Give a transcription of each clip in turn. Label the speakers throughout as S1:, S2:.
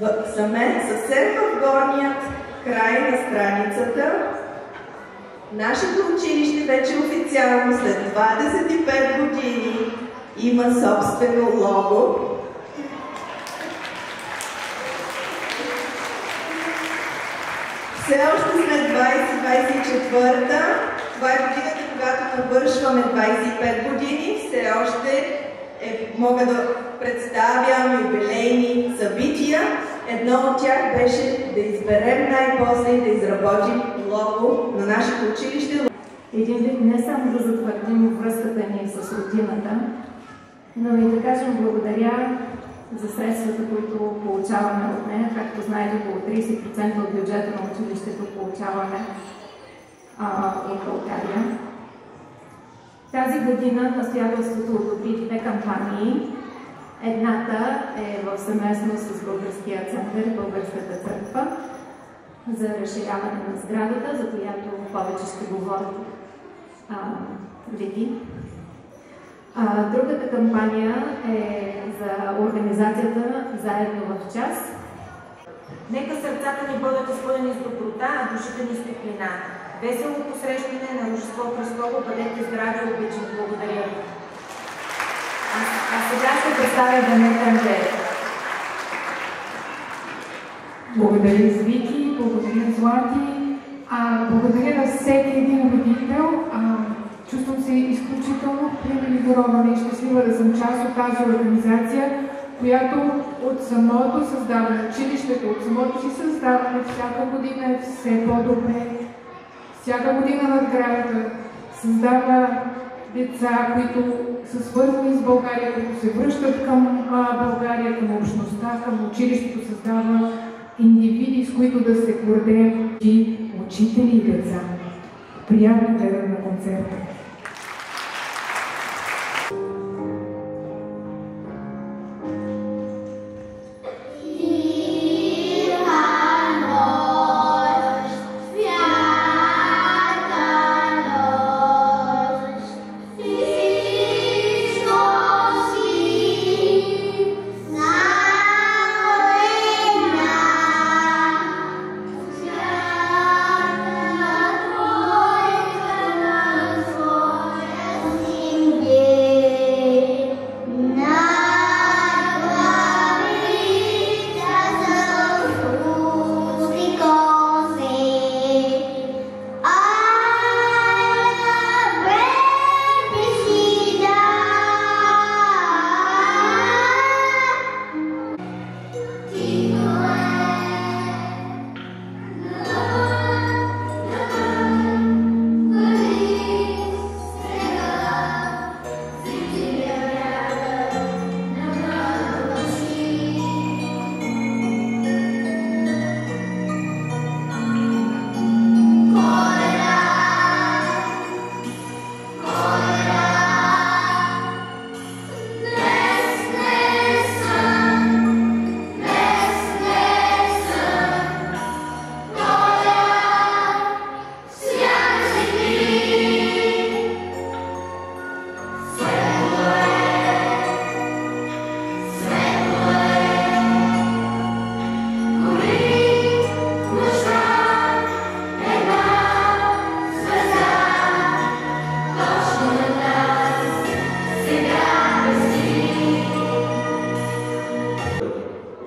S1: Съвсем в горният край на страницата, нашето училище вече официално след 25 години има собствено лого. Все още след 2024-та, това е годината, когато навършваме 25 години, все още мога да представям юбилейни събития. Едно от тях беше да изберем най-после и да изработим лого на нашето училище.
S2: Един вид не само да затвърдим връзката ни с родината, но и да кажем благодаря за средствата, които получаваме от нея. Както знаете, около 30% от бюджета на училището получаваме от България. Тази година настоятелството одобри две кампании. Едната е в съвместно с Българския център, Българската църква, за разширяване на сградата, за която повече ще говори Лиди. Другата кампания е за организацията Заедно в час.
S3: Нека сърцата ни бъдат изпълнени с доброта, а душите ни с топлина. Весело посрещане на Рождество Христово, бъдете здрави и обичани. Благодаря ви. А сега ще представя Данета Андреев.
S4: Благодаря за Вики, благодаря Злати, благодаря на всеки един родител. Чувствам се изключително привилегирована и щастлива да съм част от тази организация, която от самото създаване, училището, от самото си създаване, всяка година е все по-добре. Всяка година надгражда, създава деца, които са свързани с България, които се връщат към България, към общността, към училището, създава индивиди, с които да се гордеем, и учители и деца. Приятно гледане на концерта.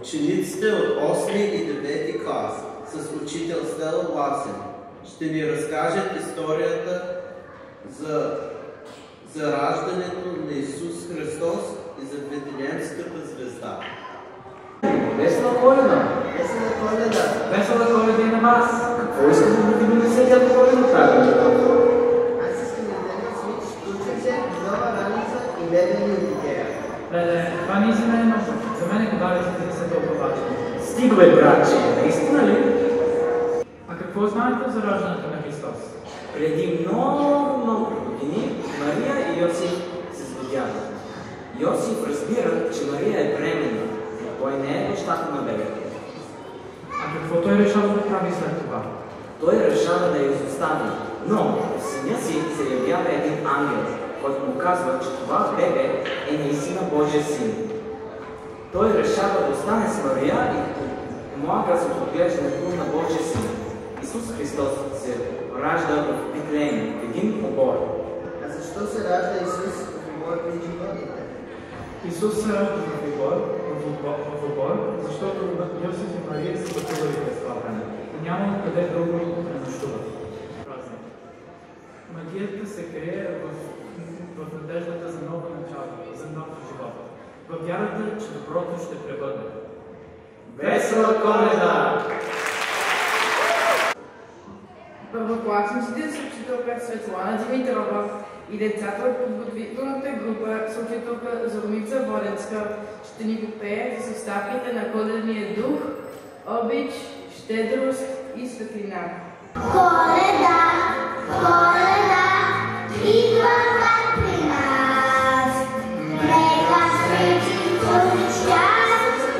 S5: Учениците от 8 и 9 клас с учител Стела Ласен ще ни разкажат историята за раждането на Исус Христос и за Вифлеемската звезда.
S6: Весела Коледа!
S5: Весела Коледа!
S6: Весела Коледа и на вас! Какво искате да ви донесе Дядо Коледа прави?
S5: Аз искам да дадем свич, штучице, нова раница и медени ликера.
S6: Леле, това наистина е нужно. За мен подаръците не са толкова важни. Стига бе, братче, наистина ли? А какво знаете за раждането на Христос?
S7: Преди много години Мария и Йосиф се сгодяват. Йосиф разбира, че Мария е бременна, но той не е бащата на бебето.
S6: А какво той решава да прави след това?
S7: Той решава да я изостави, но в съня си се явява един ангел, който му казва, че това бебе е наистина Божия син. Той решава да остане с Мария и помага за отглеждането на Божия Син. Исус Христос се ражда в Вифлеем, в един обор.
S8: А защо се ражда Исус в обор при животните?
S6: Исус се ражда в обор, защото Йосиф и Мария са пътували през това време. Няма къде друго да пренощуват. Магията се крие в надеждата за ново начало, за нов живот. В вярата, че доброто ще пребъдне. Весела Коледа!
S9: Първокласниците с учителка Светлана Димитрова и децата от подготвителната група с учителка Зорница Воденска ще ни попеят за съставките на Коледния дух, обич, щедрост и светлина.
S10: Коледа, Коледа, идва пак при нас. Нека свети този час,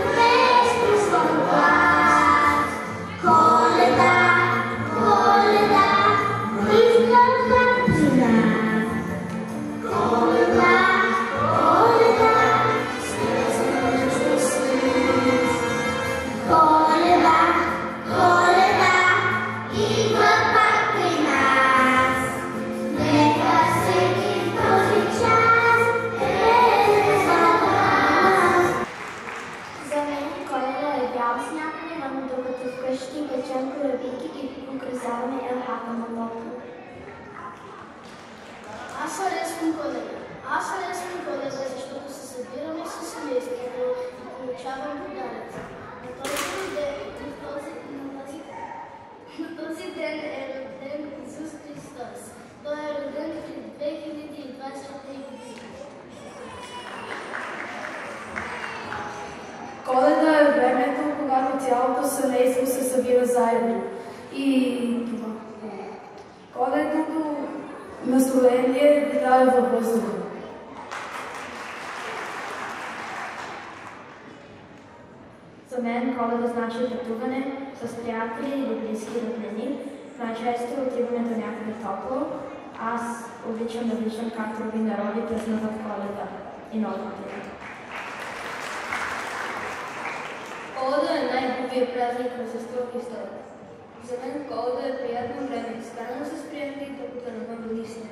S10: вместо свой глас. Коледа, Коледа, идва пак при нас. Коледа, Коледа, Коледа, Коледа, идва пак при нас. Нека всеки този час е за нас. За мен Коледа е бял сняг, но докато вкъщи печем корабики и украсяваме елхата на топло. Аз харесвам Коледа. Аз харесвам Коледа, защото се събираме с семейството и получавам подаръци. На този ден е роден Исус Христос. Той е роден в 2020 година.
S11: Коледа е времето, когато цялото семейство се събира заедно. И това. Коледното настроение витае във въздуха.
S10: За мен Коледа значи пътуване с приятели или близки роднини. Най-често отиването някъде топло. Аз обичам да виждам как други народи празнуват Коледа и Нова година.
S11: Коледа е най-хубавият празник на сестра Христова. За мен Коледа е приятно време. Стана с приятели, докато не ме близне.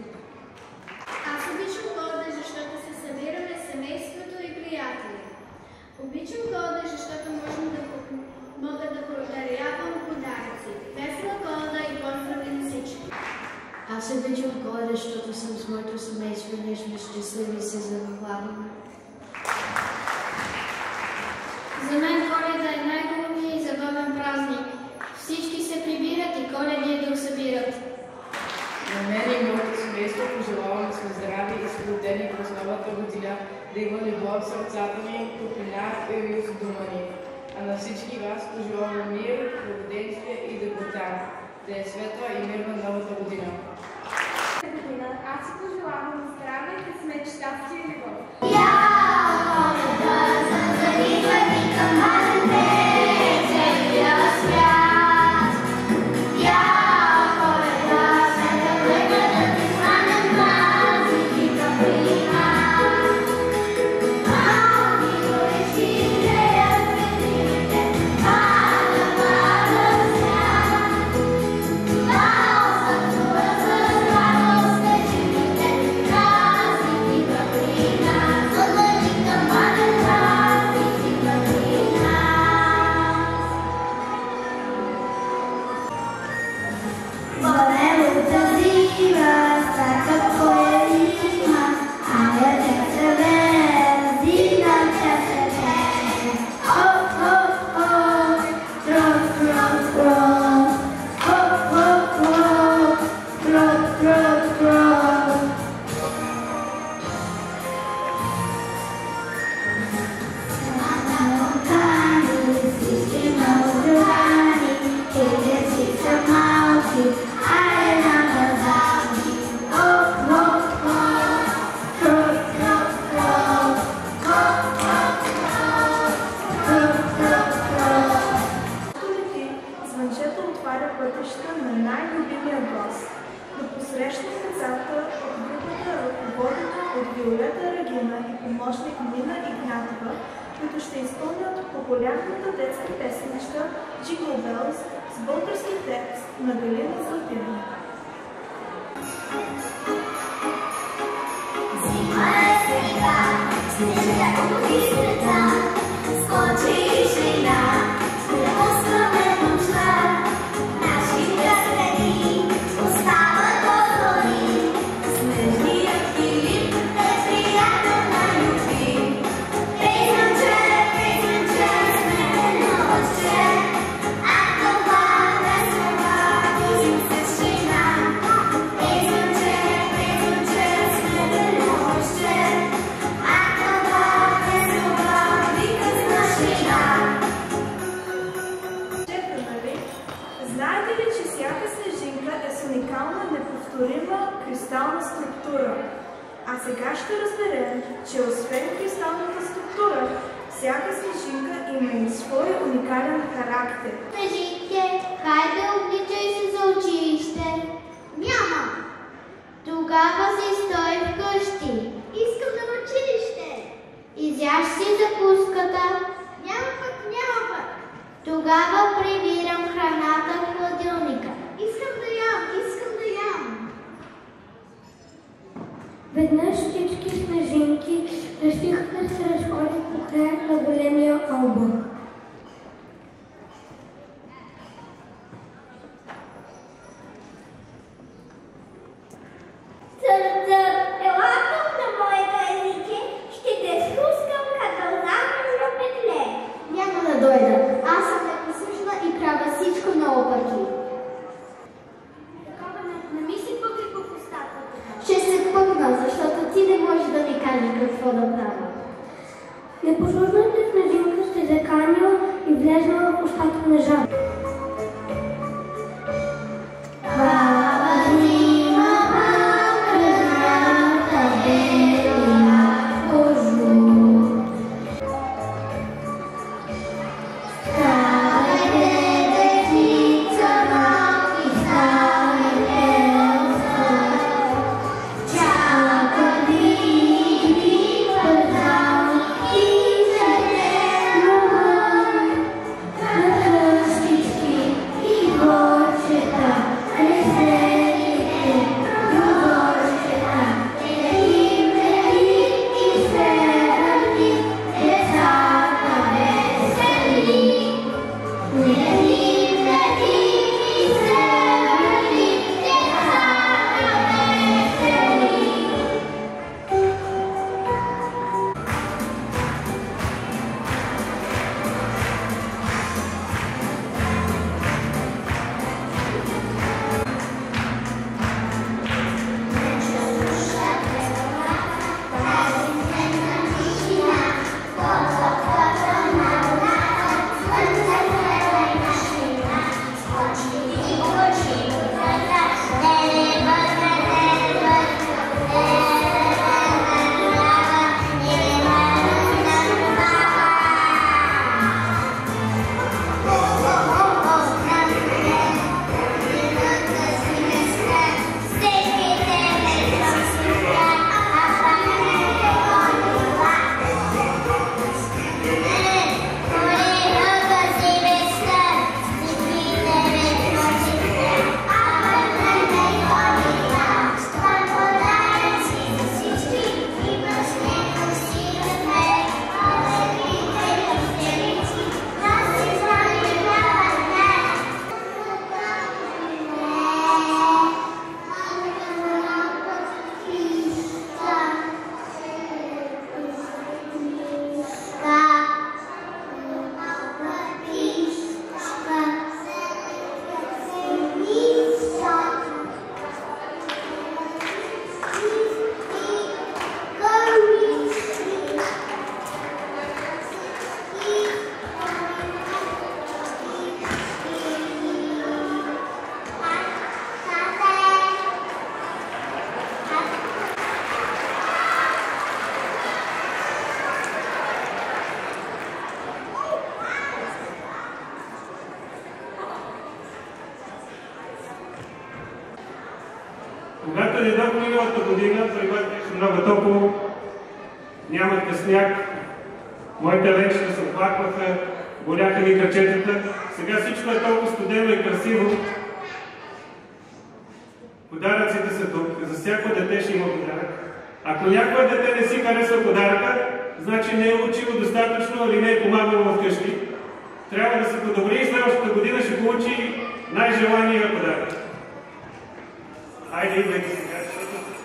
S10: Аз обичам Коледа, защото се събираме с семейството и приятели. Обичам Коледа, защото мога да подарявам подаръци. Весела Коледа и поздрави на всички.
S11: Аз обичам Коледа, защото съм с моето семейство и ние сме щастливи и се забавляваме.
S10: За мен Коледа е най-хубавият и забавен празник. Всички се прибират и Коледния дух събират.
S9: На мен и моето семейство пожелавам да сме здрави и сплотени през новата година, да има любов в сърцата ни, топлина и мир в дома ни. А на всички вас пожелавам мир, благоденствие и доброта, да е светла и мирна новата година.
S11: Аз си пожелавам здраве, късмет, щастие и любов.
S10: Prazniki
S12: изпълнят популярната детска песеничка Jingle Bells с български текст на Галина Златинова.
S13: Зима е сега, снежа буди света, скочи жена, препускаме нощта, нашите следи остават отвори, снежният Филип е приятел на любви. Пейзанче, снежен нощче, а това весела зимсечина. Пейзанче, снежен нощче, а това весела приказна шина.
S12: Знаете ли, че всяка снежинка е с уникална, неповторима кристална структура? А сега ще разберем, че освен кристалната структура, всяка снежинка има и свой уникален характер.
S13: Снежинке, хайде обличай се за училище. Няма. Тогава си стой вкъщи. Искам да на училище. Изяж си закуската. Няма пък. Тогава прибирам храната в хладилника. Искам да ям.
S10: Веднъж всички снежинки решиха да се разходят по края на големия облак.
S13: Ела тук на моето езике, ще те спускам като замъжна петле. Няма да дойда. Аз съм непослушна и правя всичко наопаки. Не ми си пъкли по устата. Ще се пъкна, защото ти не можеш да ми кажеш какво да правя.
S10: Непослушната снежинка се заканила и влезла в устата на жаба.
S14: Когато дойдох миналата година, при вас беше много топло, нямаше сняг, моите ленчета се оплакаха. боляха ми кръчетата. Сега всичко е толкова студено и красиво. Подаръците са тук. За всяко дете ще има подарък. Ако някое дете не си харесва подаръка, значи не е учило достатъчно или не е помагало вкъщи. Трябва да се подобри и следващата година ще получи най-желания подарък. Айде, идвайте.